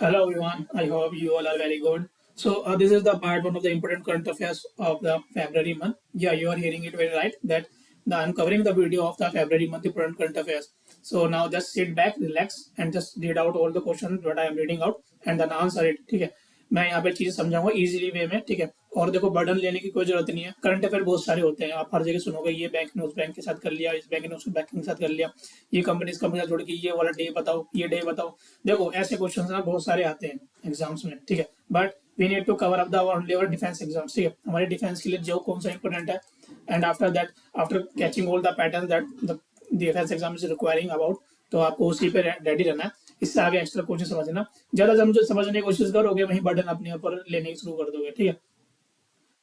Hello everyone, I hope you all are very good. So this is the part one of the important current affairs of the February month. Yeah, you are hearing it very right that I'm covering the video of the February month important current affairs. So now just sit back, relax and just read out all the questions that I am reading out and then answer it. ठीक है, मैं यहाँ पे चीजें समझाऊंगा easily वे में. ठीक है, और देखो बर्डन लेने की कोई जरूरत नहीं है. करंट अफेयर बहुत सारे होते हैं, आप हर जगह सुनोगे ये बैंक ने उस बैंक के साथ कर लिया, इस बैंक ने उस बैंक के साथ कर लिया, ये कंपनी इस कंपनी से जुड़ गई, ये वाला डे बताओ, ये डे बताओ. देखो ऐसे क्वेश्चन ना बहुत सारे आते हैं एग्जाम्स में. ठीक है, but we need to cover up the only our defence exams. ठीक है, हमारे डिफेंस के लिए जो कौन सा इंपोर्टेंट है, and after that after catching all the pattern that the defence exam is requiring about, तो आपको उसी पे रेडी रहना है. इससे आगे एक्स्ट्रा क्वेश्चन समझना, ज्यादा समझने की कोशिश करोगे वहीं बर्डन अपने ऊपर लेने शुरू कर दोगे. ठीक है,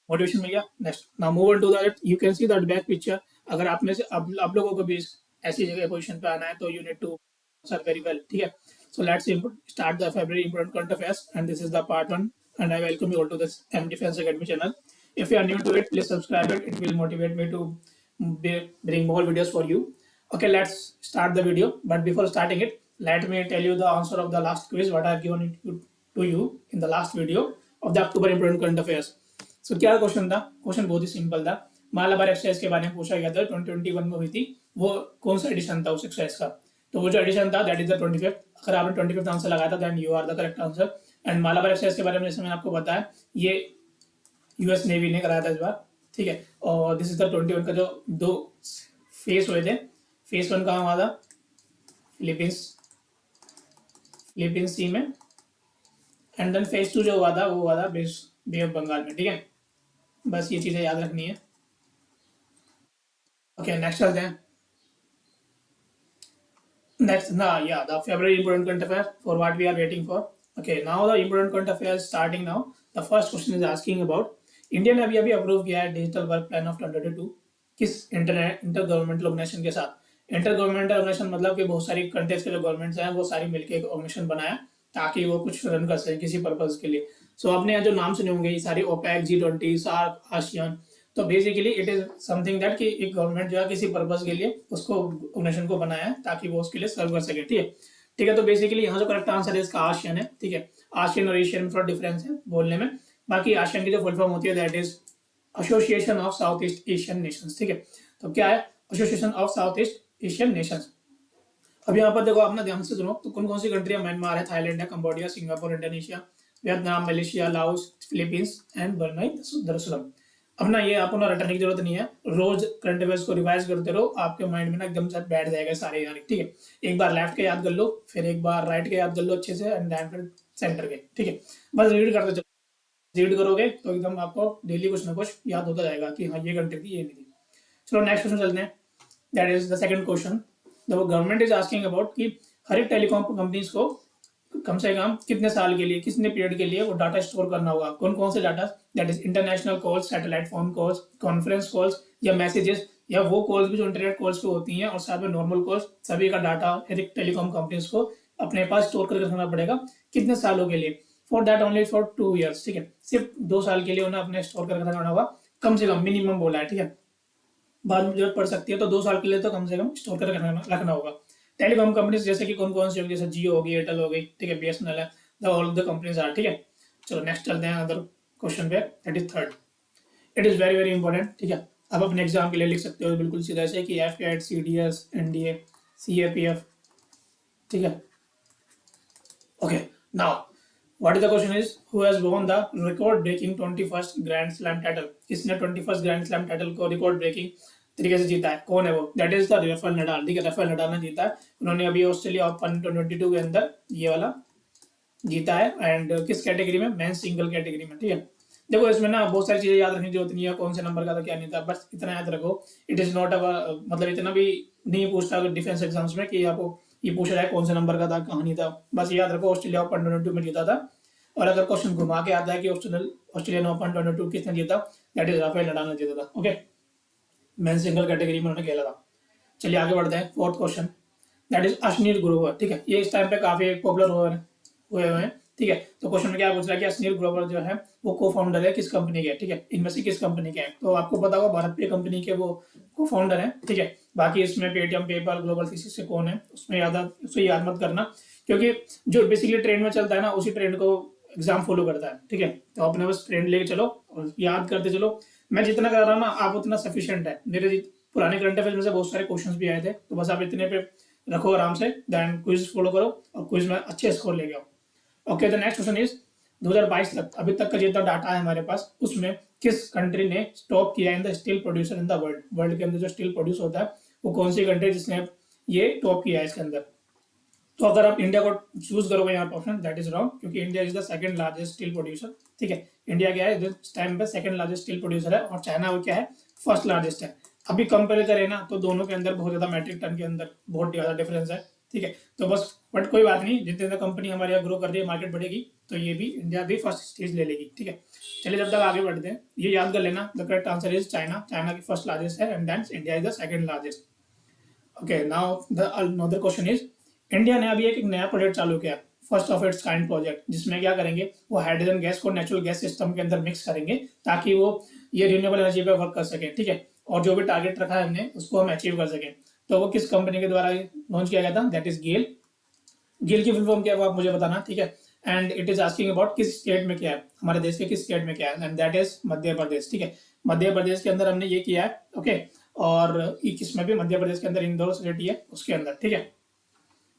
मोटिवेशन मिल गया. Next now move on to that, you can see that back picture. अगर आप में से आप लोगों को भी ऐसी जगह पोजीशन पे आना है तो you need to answer very well. ठीक है, so let's start the February important current affairs, and this is the part one, and I welcome you all to this M Defense Academy channel. If you are new to it, please subscribe it. It will motivate me to bring more videos for you. Okay, let's start the video. But before starting it, let me tell you the answer of the last quiz what I have given it to you in the last video of the October important current affairs. So क्या question था? Question बहुत ही simple था. Malabar exercise के बारे में पूछा गया था, 2021 में हुई थी. वो कौन सा एडिशन था उस एक्सरसाइज का? तो वो जो एडिशन था दैट इज द 25th. अगर आपने 25th आंसर लगाया था then you are the correct answer. And Malabar exercise के बारे में जैसे मैंने आपको बताया, ये यूएस नेवी ने कराया था इस बार. ठीक है, और दिस इज द 21 का जो दो फेज हुए थे. फेज वन कहाँ हुआ था? फिलीपींस सी में. एंड देन फेज टू जो हुआ था वो हुआ था बे ऑफ बंगाल में. ठीक है, बस ये चीजें याद रखनी है. ओके, नेक्स्ट चलते हैं. Next, yeah, the February important current affair for what we are waiting for. Okay, now the important current affairs starting now. The first question is asking about India ने अभी अभी अप्रूव किया है digital work plan of 2022 किस inter governmental organisation के साथ. Inter governmental organisation मतलब कि बहुत सारी कंट्रीज के जो गवर्नमेंट्स हैं वो सारी मिलकर एक ऑर्गेनाइजेशन बनाया ताकि वो कुछ रन कर सके किसी पर्पज के लिए. सो आपने यहाँ जो नाम सुने होंगे ये सारी ओपेक, G20, सार्क, आसियान. तो basically it is something that कि एक गवर्नमेंट जो है किसी पर्पज के लिए उसको ऑर्गेनाइजेशन को बनाया है ताकि वो उसके लिए सर्व कर सके. ठीक है, ठीक है, तो बेसिकली यहाँ जो करेक्ट आंसर है इसका आसियान है. ठीक है, आसियान और एशियन में थोड़ा डिफरेंस है बोलने में. बाकी आसियान की जो फुल फॉर्म होती है that is association of south east Asian Nations. ठीक है, तो क्या है association of south east Asian Nations. अब यहाँ पर देखो अपना ध्यान से सुनो, तो कौन कौन सी कंट्री है? म्यांमार है, थाईलैंड है, Cambodia, Singapore, Indonesia, Vietnam, Malaysia, Laos, Philippines and Brunei दरअसल. अब ना ये आपको ना रटने की जरूरत नहीं है, रोज करंट अफेयर्स को रिवाइज करते रहो, आपके माइंड में ना एकदम से बैठ जाएगा सारे यार. ठीक है, एक बार लेफ्ट के याद कर लो, फिर एक बार राइट के याद कर लो अच्छे से, एंड देन फिर सेंटर के. ठीक है, बस रीड करते चलो. रीड करोगे तो एकदम आपको डेली कुछ ना कुछ याद होता जाएगा कि हाँ ये कंट्री थी, ये नहीं थी. चलो नेक्स्ट क्वेश्चन चलते हैं. That is the second question. The government is asking about कि हर एक टेलीकॉम कंपनीज को कम से कम कितने साल के लिए, कितने पीरियड के लिए वो डाटा स्टोर करना होगा. कौन कौन से data? That is international calls, satellite phone calls, conference calls या मैसेजेस, या वो कॉल्स भी जो इंटरनेट कॉल्स पे होती हैं, और साथ में नॉर्मल कॉल्स. सभी का डाटा एक टेलीकॉम कंपनीज को अपने पास स्टोर करके रखना पड़ेगा. कितने सालों के लिए? For that only for 2 years. ठीक है, सिर्फ 2 साल के लिए उन्हें अपने स्टोर करके रखना होगा, कम से कम, मिनिमम बोला है. ठीक है, बाद में जरूरत पड़ सकती है, तो 2 साल के लिए तो कम से कम स्टोर करके रखना होगा. टेलीकॉम कंपनीज जैसे कि कौन कौन सी होगी? जैसे जियो होगी, एयरटेल हो गई. ठीक है, BSNL है, the all the companies are. ठीक है, चलो नेक्स्ट चलते हैं अदर क्वेश्चन पे. That is third. It is very very important. ठीक है, अब अपने एग्जाम के लिए लिख सकते हो बिल्कुल सीधा से कि FCAT, CDS, NDA, CAPF. ठीक है, okay. Now what is the question is who has won the record breaking 21st grand slam title. किसने 21st ग्रैंड स्लैम टाइटल को रिकॉर्ड ब्रेकिंग तरीके से जीता है? कौन है वो? That is the Rafael Nadal. ठीक है, राफेल नडाल ने जीता है. उन्होंने अभी ऑस्ट्रेलिया ओपन 2022 के अंदर ये वाला जीता है. एंड किस कैटेगरी में? मेंस सिंगल कैटेगरी में. ठीक है, देखो इसमें ना बहुत सारी चीजें याद रखने की जरूरत नहीं है, कौन से नंबर का था क्या नहीं था, बस इतना याद रखो. इट इज नॉट अवर, मतलब इतना भी नहीं पूछता डिफेंस एग्जाम्स में कि आपको ये पूछ रहा है कौन से नंबर का था, कहाँ नहीं था. बस याद रखो ऑस्ट्रेलिया ओपन 2022 में जीता था. और अगर क्वेश्चन घुमा के आता है कि ऑस्ट्रेलियन ओपन 2022 किसने जीता, दैट इज राफेल नडाल ने जीता था. ओके, मेन सिंगल कैटेगरी में उन्होंने खेला था. चलिए आगे बढ़ते हैं. Fourth question that is Ashneer Grover. ठीक है, ये इस टाइम पे काफी पॉपुलर हुए हैं. ठीक है, तो क्वेश्चन में क्या पूछ रहा है कि अश्नीर ग्रोवर जो है वो को फाउंडर है किस कंपनी के? ठीक है, इनमें से किस कंपनी के हैं? तो आपको पता होगा भारत पे कंपनी के वो को फाउंडर है. ठीक है, बाकी इसमें पेटीएम, पेपल, ग्लोबल 360 से कौन है उसमें उसको याद मत करना, क्योंकि जो बेसिकली ट्रेंड में चलता है ना उसी ट्रेंड को एग्जाम फॉलो करता है, ठीक है। तो अपने बस ट्रेंड लेके चलो और याद करते चलो। मैं जितना कर रहा हूँ ना आप उतना सफिशिएंट है। मेरे पुराने करंट अफेयर में से बहुत सारे क्वेश्चंस भी आए थे, तो बस आप इतने पे रखो आराम से, देन क्विज फॉलो करो और क्विज में अच्छे स्कोर लेके आओ। Okay, the next question is 2022 तक अभी तक का जितना डाटा है हमारे पास उसमें किस कंट्री ने टॉप किया in the steel producer in the world. World के अंदर जो स्टील प्रोड्यूस होता है वो कौन सी कंट्री जिसने ये टॉप किया है इसके अंदर। तो अगर आप इंडिया को चूज करोगे यहाँ पर ऑप्शन, दैट इज रॉन्ग, क्योंकि India is the second largest steel producer, ठीक है। इंडिया क्या है इस टाइम पे सेकंड लार्जेस्ट स्टील प्रोड्यूसर है और चाइना वो क्या है फर्स्ट लार्जेस्ट है। अभी कंपेयर करें ना तो दोनों के अंदर बहुत ज्यादा मैट्रिक टन के अंदर बहुत ज्यादा डिफरेंस है, ठीक है। तो बस बट कोई बात नहीं, जितने ज्यादा कंपनी हमारे यहाँ ग्रो कर रही है मार्केट बढ़ेगी तो ये भी इंडिया भी फर्स्ट स्टेज ले लेगी, ठीक है। चलिए जब तक आगे बढ़ते हैं ये याद कर लेना, the correct answer is China. China की फर्स्ट लार्जेस्ट है and then India is the second largest. Okay, now the another question is India ने अभी एक नया प्रोजेक्ट चालू किया, first of its kind project, जिसमें क्या करेंगे वो हाइड्रोजन गैस को नेचुरल गैस सिस्टम के अंदर मिक्स करेंगे ताकि वो ये रिन्यूएबल एनर्जी पे वर्क कर सके, ठीक है। और जो भी टारगेट रखा है हमने उसको हम अचीव कर सके। तो वो किस कंपनी के द्वारा लॉन्च किया गया था, दैट इज गेल। गेल की फुल फॉर्म क्या है वो आप मुझे बताना, ठीक है। And it is asking about किस स्टेट में क्या है, हमारे देश के किस स्टेट में क्या है, and that is Madhya Pradesh, ठीक है। मध्य प्रदेश के अंदर हमने ये किया है, ओके। और किसमें भी मध्य प्रदेश के अंदर इंदौर सिटी है उसके अंदर, ठीक है।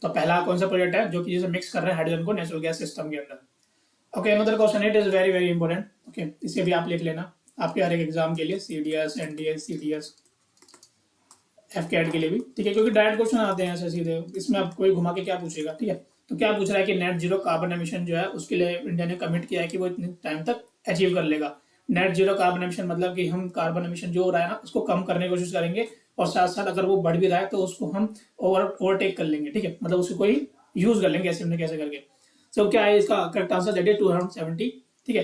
तो पहला कौन सा प्रोजेक्ट है जो कि जैसे मिक्स कर रहे हैं हाइड्रोजन को नेचुरल गैस सिस्टम के अंदर। Okay, another question it is very very important, okay. इसे भी आप लिख लेना आपके हर एक एग्जाम के लिए, सीडीएस, एनडीएस, सीडीएस, एफकेट के लिए भी, ठीक है, क्योंकि डायरेक्ट क्वेश्चन आते हैं ऐसे सीधे, इसमें आप कोई घुमा के क्या पूछेगा, ठीक है। तो क्या पूछ रहा है कि नेट जीरो कार्बन एमिशन जो है उसके लिए इंडिया ने कमिट किया है कि वो इतने टाइम तक अचीव कर लेगा। नेट जीरो कार्बन एमिशन मतलब कि हम कार्बन एमिशन जो हो रहा है ना उसको कम करने की कोशिश करेंगे और साथ साथ अगर वो बढ़ भी रहा है तो उसको हम ओवरटेक कर लेंगे, ठीक है। मतलब उसको कोई यूज कर लेंगे ऐसे कैसे करके। सो क्या है इसका करेक्ट आंसर, दैट इज 2070, ठीक है।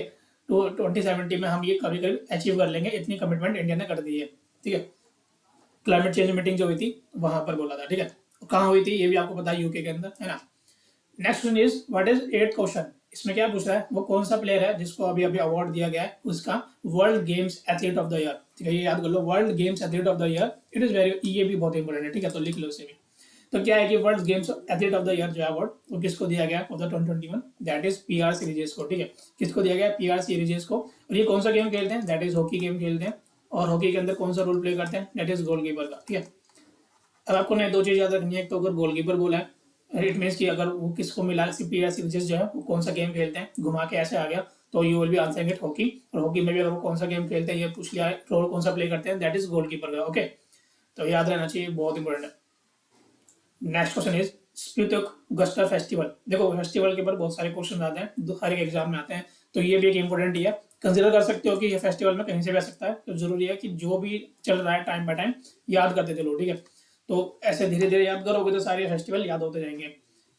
तो 2070 में हम ये कभी कभी अचीव कर लेंगे, इतनी कमिटमेंट इंडिया ने कर दी है, ठीक है। क्लाइमेट चेंज मीटिंग जो हुई थी वहां पर बोला था, ठीक है। कहाँ हुई थी ये भी आपको पता है, यूके के अंदर, है ना। Next question is what is eight question. इसमें क्या पूछ रहा है वो कौन सा प्लेयर है जिसको अभी अभी अवार्ड दिया गया है उसका world games athlete of the year, ठीक है। ये याद कर लो, world games athlete of the year, it is very, ये भी बहुत इंपॉर्टेंट है, ठीक है। तो लिख लो इसे भी। तो क्या है कि world games athlete of the year जो अवार्ड वो किसको दिया गया for the 2021, that is PR सीरीजेस को, ठीक है। किसको दिया गया पीआर सीरीजेस को। और ये कौन सा गेम खेलते हैं, दैट इज हॉकी गेम खेलते हैं। और हॉकी के अंदर कौन सा रोल प्ले करते हैं, दैट इज गोलकीपर का, ठीक है। अब आपको ने दो चीज याद रखनी है, एक तो अगर गोलकीपर बोला है इट मीन्स कि अगर वो किसको मिला सीपीआर सीरीज जो है वो कौन सा गेम खेलते हैं, घुमा के ऐसे आ गया तो you will be answering it hockey. और हॉकी में भी अगर वो कौन सा गेम खेलते हैं ये पूछ लिया है, रोल कौन सा प्ले करते हैं, दैट इज गोलकीपर का, ओके। तो याद रहना चाहिए, बहुत इंपॉर्टेंट है। Next question is Spituk Gustor festival. देखो फेस्टिवल के ऊपर बहुत सारे क्वेश्चन आते हैं, हर एक एग्जाम में आते हैं, तो ये भी एक इंपॉर्टेंट ही है। कंसिडर कर सकते हो कि ये फेस्टिवल में कहीं से भी आ सकता है, तो जरूरी है कि जो भी चल रहा है टाइम बाय टाइम याद करते चलो, ठीक है। तो ऐसे धीरे धीरे याद करोगे तो सारे फेस्टिवल याद होते जाएंगे।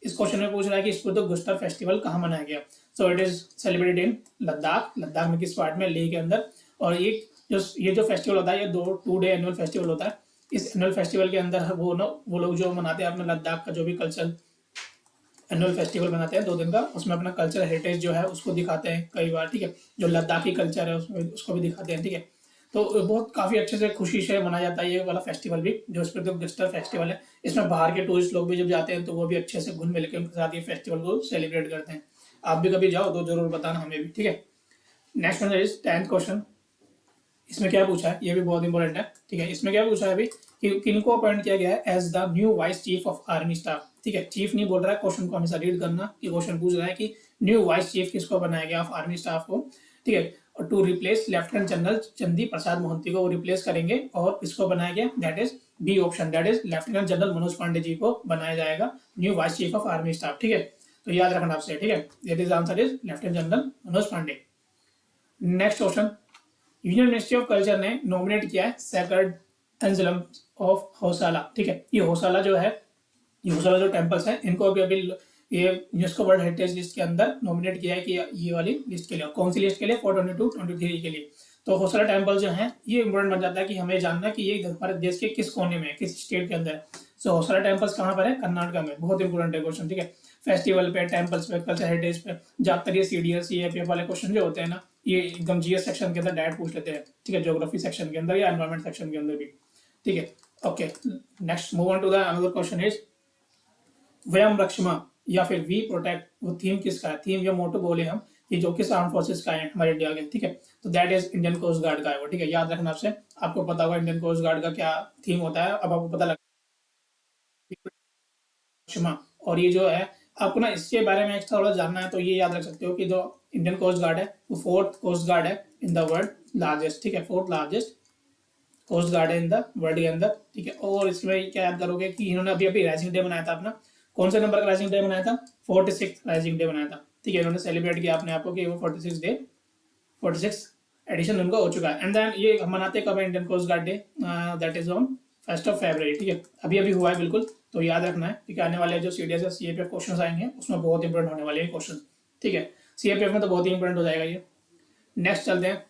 इस क्वेश्चन में पूछ रहा है कि स्पितक गस्टर फेस्टिवल कहाँ मनाया गया। So it is celebrated in Ladakh. Ladakh में किस पार्ट में, लेह के अंदर। और ये जो फेस्टिवल होता है ये 2 डे एनुअल फेस्टिवल होता है। इस एनुअल फेस्टिवल के अंदर वो लोग जो मनाते हैं अपने लद्दाख का जो भी कल्चर एनुअल फेस्टिवल बनाते हैं 2 दिन का, उसमें अपना कल्चर हेरिटेज जो है उसको दिखाते हैं कई बार, ठीक है। जो लद्दाखी कल्चर है उसमें उसको भी दिखाते हैं, ठीक है। तो बहुत काफी अच्छे से खुशी से मनाया जाता है ये वाला फेस्टिवल भी, जो स्पितक गस्टर फेस्टिवल है। इसमें बाहर के टूरिस्ट लोग भी जब जाते हैं तो वो भी अच्छे से घुल मिल के उनके साथ ये फेस्टिवल को सेलिब्रेट करते हैं। आप भी कभी जाओ तो जरूर बताना हमें भी, ठीक है। Next one is 10th question. इसमें क्या पूछा है ये भी बहुत इंपॉर्टेंट है, ठीक है। इसमें क्या पूछा है अभी कि किनको अपॉइंट किया गया है as the new vice chief of army staff, ठीक है। चीफ नहीं बोल रहा है, क्वेश्चन को हमेशा रीड करना कि क्वेश्चन पूछ रहा है कि न्यू वाइस चीफ किसको बनाया गया ऑफ आर्मी स्टाफ को, ठीक है। और टू रिप्लेस लेफ्टिनेंट जनरल चंदी प्रसाद मोहंती को वो रिप्लेस करेंगे और किसको बनाया गया, that is B option, that is lieutenant general Manoj Pande ji को बनाया जाएगा new vice chief of army staff, ठीक है। तो याद रखना आपसे, ठीक है। That is answer is lieutenant general Manoj Pande. Next question, union ministry of culture ने नॉमिनेट किया है सेक्रेड एंजलम ऑफ हौसाला, ठीक है। ये हौसाला जो है, ये हौसाला जो टेम्पल्स हैं इनको अभी अभी ये यूनेस्को वर्ल्ड हेरिटेज लिस्ट के अंदर नॉमिनेट किया है कि ये वाली लिस्ट के लिए, कौन सी लिस्ट के लिए, 422-23 के लिए। तो हौसला टेम्पल जो है ये इंपॉर्टेंट बन जाता है कि हमें जानना कि ये हमारे देश के किस कोने में है, किस स्टेट के अंदर है। सो हौसला टेम्पल्स कहाँ पर है, कर्नाटक में। बहुत इंपॉर्टेंट है क्वेश्चन, ठीक है। फेस्टिवल पे, टेम्पल्स पे, कल्चर हेरिटेज पे, ज्यादातर ये सीडीएस सीएपीएफ वाले क्वेश्चन जो होते हैं ना ये एकदम जीएस सेक्शन के अंदर डायरेक्ट पूछ लेते हैं, ठीक है। ज्योग्राफी सेक्शन के अंदर या एनवायरमेंट सेक्शन के अंदर भी, ठीक है। Okay, next move on to the another question is वयम रक्षमा या फिर वी प्रोटेक्ट, वो थीम किसका है, थीम या मोटो बोले हम कि जो किस आर्म फोर्सेस का है हमारे इंडिया के, ठीक है। तो that is Indian Coast Guard का है वो, ठीक है। याद रखना आपसे, आपको पता होगा इंडियन कोस्ट गार्ड का क्या थीम होता है, अब आपको पता लग क्षमा। और ये जो है आपको ना इसके बारे में एक्स्ट्रा थोड़ा जानना है तो ये याद रख सकते हो कि जो इंडियन कोस्ट गार्ड है वो फोर्थ कोस्ट गार्ड है इन द वर्ल्ड लार्जेस्ट, ठीक है, फोर्थ लार्जेस्ट कोस्ट गार्ड है इन द वर्ल्ड के अंदर, ठीक है। और इसमें क्या याद करोगे कि इन्होंने अभी अभी राइजिंग डे बनाया था अपना, कौन से नंबर का राइजिंग डे बनाया था, 46 राइजिंग डे बनाया था, ठीक है। इन्होंने सेलिब्रेट किया अपने आप को कि वो 46 डे 46 एडिशन उनका हो चुका है। एंड देन ये हम मनाते कब है Indian Coast Guard Day, that is on 1 फरवरी, ठीक है। अभी अभी हुआ है बिल्कुल, तो याद रखना है क्योंकि आने वाले जो सीडीएस या सीएपीएफ क्वेश्चन आएंगे उसमें बहुत इंपॉर्टेंट होने वाले हैं क्वेश्चन, ठीक है। सीएपीएफ में तो बहुत ही इंपॉर्टेंट हो जाएगा ये। नेक्स्ट चलते हैं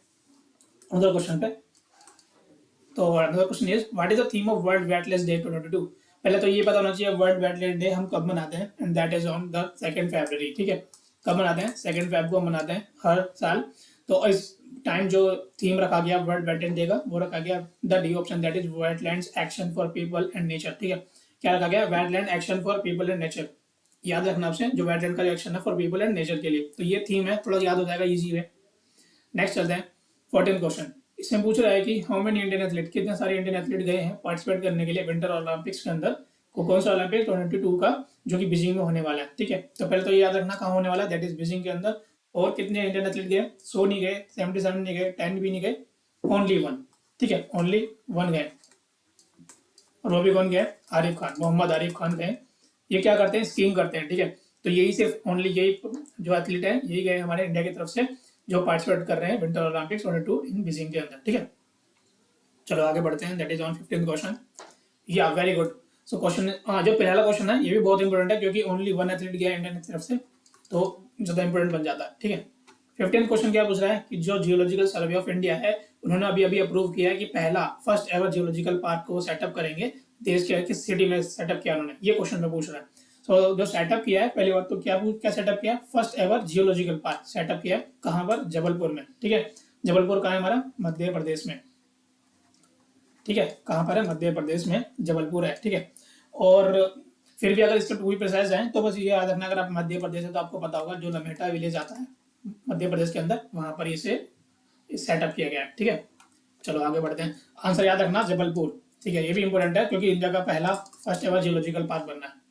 अगले क्वेश्चन पे। तो another question is what is the theme of world wetlands day 2022। पहले तो ये पता होना चाहिए वर्ल्ड वेटलैंड डे हम कब मनाते हैं, and that is on the 2 फरवरी, ठीक है। कब मनाते हैं, 2 फेब को मनाते हैं हर साल। तो इस टाइम जो थीम रखा गया वर्ल्ड वेटलैंड डे का वो रखा गया the D option, that is wetlands action for people and nature, ठीक है। क्या रखा गया, wetland action for people and nature. याद रखना आपसे, जो वेटलैंड का एक्शन है फॉर पीपल एंड नेचर के लिए, तो ये थीम है, थोड़ा याद हो जाएगा इजी वे। नेक्स्ट चलते हैं 14 क्वेश्चन। इसमें पूछ रहा है कि हाउ मेनी इंडियन एथलीट, कितने सारे इंडियन एथलीट गए हैं पार्टिसिपेट करने के लिए विंटर ओलंपिक्स के अंदर, को कौन सा ओलंपिक 22 का जो कि बीजिंग में होने वाला है, ठीक है। तो पहले तो ये याद रखना कहाँ होने वाला है, दैट इज बीजिंग के अंदर। और कितने इंडियन एथलीट गए, 100 नहीं गए, 77 नहीं गए, 10 भी नहीं गए, ओनली 1, ठीक है, ओनली 1 गए। और वो भी कौन गए, आरिफ खान, मोहम्मद आरिफ खान गए। ये क्या करते हैं, स्कीइंग करते हैं, ठीक है। तो यही सिर्फ ओनली यही जो एथलीट है यही गए हमारे इंडिया की तरफ से जो पार्टिसिपेट कर रहे हैं विंटर ओलंपिक्स 22 इन बीजिंग के अंदर, ठीक है। चलो आगे बढ़ते हैं, that is on 15th question. या वेरी गुड। सो क्वेश्चन, हाँ, जो पहला क्वेश्चन है ये भी बहुत इंपॉर्टेंट है क्योंकि ओनली 1 एथलीट गया इंडियन की तरफ से, तो ज्यादा इंपॉर्टेंट बन जाता है, ठीक है। 15th क्वेश्चन क्या पूछ रहा है कि जो जियोलॉजिकल सर्वे ऑफ इंडिया है उन्होंने अभी अभी अप्रूव किया है कि पहला फर्स्ट एवर जियोलॉजिकल पार्क को सेटअप करेंगे देश के किस सिटी में सेटअप किया उन्होंने, ये क्वेश्चन में पूछ रहा है। सो जो सेटअप किया है पहली बात तो क्या सेटअप किया, first ever geological park setup किया है, कहाँ पर, जबलपुर में, ठीक है। जबलपुर कहाँ है हमारा, मध्य प्रदेश में, ठीक है। कहाँ पर है, मध्य प्रदेश में जबलपुर है, ठीक है। और फिर भी अगर इसका टू भी प्रिसाइज है तो बस ये याद रखना, अगर आप मध्य प्रदेश है तो आपको पता होगा जो लमेटा विलेज आता है मध्य प्रदेश के अंदर, वहां पर इसे सेटअप किया गया है, ठीक है। चलो आगे बढ़ते हैं, आंसर याद रखना जबलपुर, ठीक है। ये भी इंपॉर्टेंट है क्योंकि इंडिया का पहला फर्स्ट एवर जियोलॉजिकल पार्क बनना है।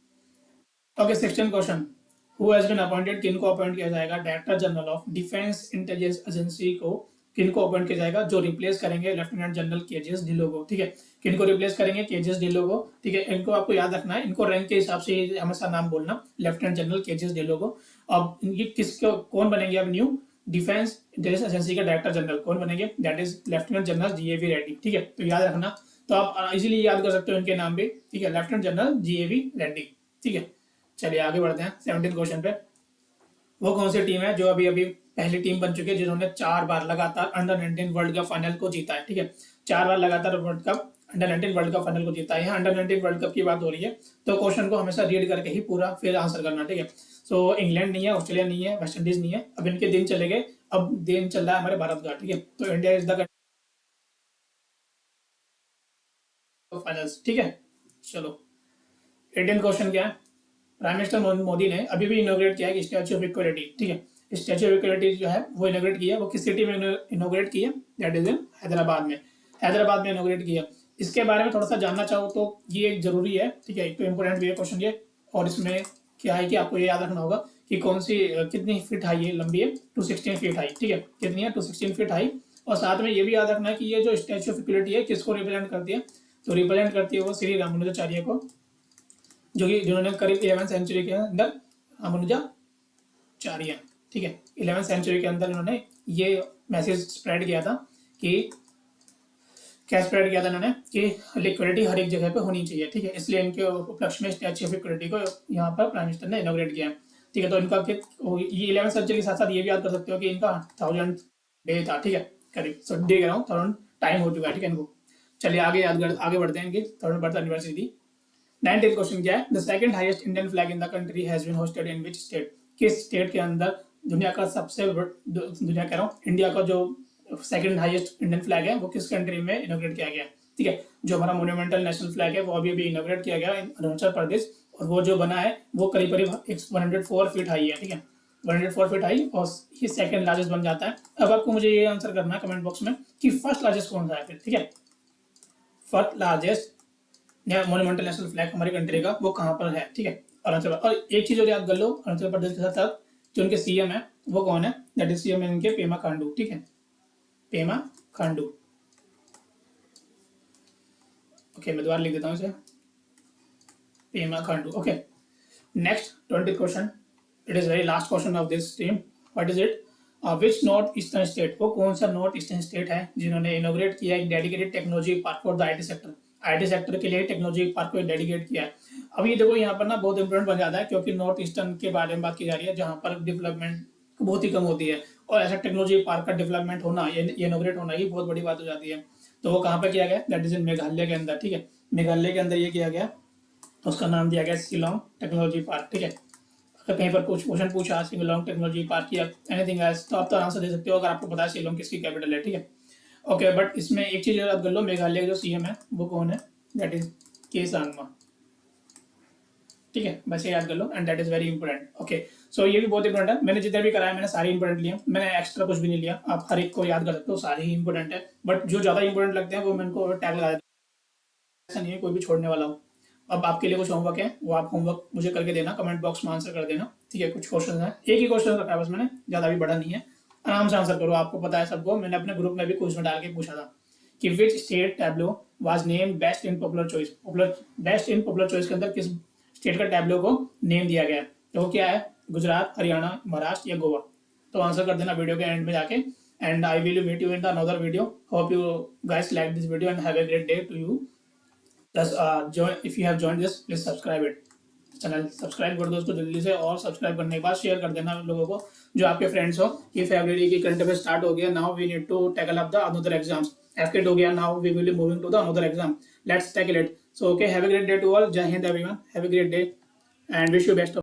Okay, 16 question, who has been appointed, किन को अपॉइंट किया जाएगा director general of defence intelligence agency को, किन को अपॉइंट किया जाएगा, जो रिप्लेस करेंगे लेफ्टिनेंट जनरल केजेस ढिल्लो को, ठीक है। किन को रिप्लेस करेंगे, केजेस ढिल्लो को, ठीक है। इनको आपको याद रखना है, इनको रैंक के हिसाब से हमेशा नाम बोलना, लेफ्टिनेंट जनरल केजेस ढिल्लो को। अब इनकी किसको कौन बनेंगे अब न्यू डिफेंस इंटेलिजेंस एजेंसी का डायरेक्टर जनरल कौन बनेंगे, that is lieutenant general GAV Reddy, ठीक है। तो याद रखना, तो आप इजीली याद कर सकते हो इनके नाम भी, ठीक है, लेफ्टिनेंट जनरल जीएवी रेड्डी, ठीक है। चलिए आगे बढ़ते हैं 17 क्वेश्चन पे। वो कौन सी टीम है जो अभी अभी पहली टीम बन चुकी है जिन्होंने 4 बार लगातार अंडर 19 वर्ल्ड कप फाइनल को जीता है, ठीक है। 4 बार लगातार world cup under 19 world cup final को जीता है, यहाँ अंडर 19 वर्ल्ड कप की बात हो रही है, तो क्वेश्चन को हमेशा रीड करके ही पूरा फिर आंसर करना, ठीक है। सो इंग्लैंड नहीं है, ऑस्ट्रेलिया नहीं है, वेस्ट इंडीज नहीं है, अब इनके दिन चले गए, अब दिन चल रहा है हमारे भारत का, ठीक है। तो इंडिया इज द फाइनल्स, ठीक है। चलो 18 क्वेश्चन क्या है, प्राइम मिनिस्टर मोदी ने अभी भी इनोग्रेट किया है कि स्टैच्यू ऑफ इक्वलिटी, ठीक है। स्टैच्यू ऑफ इक्वलिटी जो है वो इनोग्रेट किया है, वो किस सिटी में इनोग्रेट किया, दैट इज इन हैदराबाद में, हैदराबाद में इनोग्रेट किया। इसके बारे में थोड़ा सा जानना चाहो तो ये जरूरी है, ठीक है, एक तो इंपोर्टेंट भी है क्वेश्चन ये। और इसमें क्या है कि आपको ये याद रखना होगा कि कौन सी कितनी फीट हाई है, लंबी है 216 फीट हाई, ठीक है, कितनी है 216 फीट हाई। और साथ में ये भी याद रखना है कि ये जो स्टैच्यू ऑफ इक्वलिटी है किसको रिप्रेजेंट करती है, तो रिप्रेजेंट करती है वो श्री रामानुजाचार्य को, जो कि जिन्होंने करीब 11th सेंचुरी के अंदर रामानुजाचार्य, ठीक है, 11th सेंचुरी के अंदर इन्होंने ये मैसेज स्प्रेड किया था कि क्या स्प्रेड किया था इन्होंने कि इक्वलिटी हर एक जगह पे होनी चाहिए, ठीक है। इसलिए इनके उपलक्ष्य में स्टैच्यू ऑफ इक्वलिटी को यहाँ पर प्राइम मिनिस्टर ने इनोग्रेट किया, ठीक है। तो इनका ये 11th सेंचुरी के साथ साथ ये भी याद कर सकते हो कि इनका 1000 डे था, ठीक है, करीब, सो डे कह रहा हूँ, 1000 टाइम हो चुका है, ठीक है इनको। चलिए आगे बढ़ते हैं इनकी 1000 बर्थ एनिवर्सरी। 19th क्वेश्चन क्या है, the second highest Indian flag in the country has been hosted in which state, किस स्टेट के अंदर दुनिया का सबसे दुनिया कह रहा हूँ इंडिया का जो सेकंड हाईएस्ट इंडियन फ्लैग है वो किस कंट्री में इनोग्रेट किया गया, ठीक है। जो हमारा मोन्यूमेंटल नेशनल फ्लैग है वो अभी अभी इनोग्रेट किया गया अरुणाचल प्रदेश और वो जो बना है वो करीब करीब 104 फीट हाई है, ठीक है, 104 फीट हाई, और ये सेकंड लार्जेस्ट बन जाता है। अब आपको मुझे ये आंसर करना है कमेंट बॉक्स में कि फर्स्ट लार्जेस्ट कौन सा है फिर, ठीक है। First largest monumental national flag हमारी कंट्री का वो कहाँ पर है, ठीक है, अरुणाचल। और एक चीज और याद कर लो, अरुणाचल प्रदेश के साथ साथ जो उनके सीएम है वो कौन है, दैट इज सीएम इनके पेमा खांडू, ठीक है, पेमा खांडू। ओके, मैं दोबारा लिख देता हूँ इसे, Pema Khandu. Okay, next 20th question, it is very last question of this team. What is it, which north eastern state, वो कौन सा नॉर्थ ईस्टर्न स्टेट है जिन्होंने इनोग्रेट किया एक dedicated technology park for the IT sector, IT sector के लिए technology park को डेडिकेट किया है। अब ये देखो यहाँ पर ना बहुत इंपॉर्टेंट बन जाता है, क्योंकि नॉर्थ ईस्टर्न के बारे में बात की जा रही है जहाँ पर डेवलपमेंट बहुत ही कम होती है, और ऐसा टेक्नोलॉजी पार्क का डेवलपमेंट होना, ये इनोग्रेट होना ही बहुत बड़ी बात हो जाती है। तो वो कहाँ पर किया गया, दैट इज इन मेघालय के अंदर, ठीक है, मेघालय के अंदर ये किया गया, उसका नाम दिया गया शिलोंग टेक्नोलॉजी पार्क, ठीक है। अगर कहीं पर कुछ क्वेश्चन पूछा शिलोंग टेक्नोलॉजी पार्क या एनीथिंग एल्स, तो आप तो आंसर दे सकते हो अगर आपको पता है शिलोंग किसकी कैपिटल है, ठीक है। ओके, बट इसमें एक चीज याद कर लो, मेघालय का जो सीएम है वो कौन है, दैट इज के सांगमा, ठीक है, बस ये याद कर लो, and that is very important. Okay, so ये भी बहुत इंपॉर्टेंट है, मैंने जितने भी कराया मैंने सारे इंपॉर्टेंट लिए, मैंने एक्स्ट्रा कुछ भी नहीं लिया, आप हर एक को याद कर सकते हो, सारे ही इंपॉर्टेंट है, बट जो ज्यादा इंपॉर्टेंट लगते हैं वो मैं इनको टैग लगा देता हूं, ऐसा नहीं है कोई भी छोड़ने वाला हूँ। अब आपके लिए कुछ होमवर्क है, वो आप होमवर्क मुझे करके देना, कमेंट बॉक्स में आंसर कर देना, ठीक है। कुछ क्वेश्चन है, एक ही क्वेश्चन रखा है बस मैंने, ज्यादा भी बड़ा नहीं है, आराम से आंसर करो, आपको पता है सबको, मैंने अपने ग्रुप में भी क्वेश्चन डाल के पूछा था कि which state tableau was name best in popular choice, popular best in popular choice के अंदर किस स्टेट का टैब्लो को नेम दिया गया है, तो वो क्या है, गुजरात, हरियाणा, महाराष्ट्र या गोवा। तो आंसर कर देना वीडियो के एंड में जाके, and I will meet you in the another video. Hope you guys like this video and have a great day to you. Plus, if you have joined this, please subscribe it. Channel subscribe कर दो उसको जल्दी से, और subscribe करने के बाद share कर देना लोगों को, जो आपके फ्रेंड्स हो। ये फरवरी की करंट अफेयर स्टार्ट हो गया, now we need to tackle up the another exams, एफकेट हो गया, now we will be moving to the another exam, let's tackle it. So okay, have a great day to all, Jai Hind everyone, have a great day and wish you best of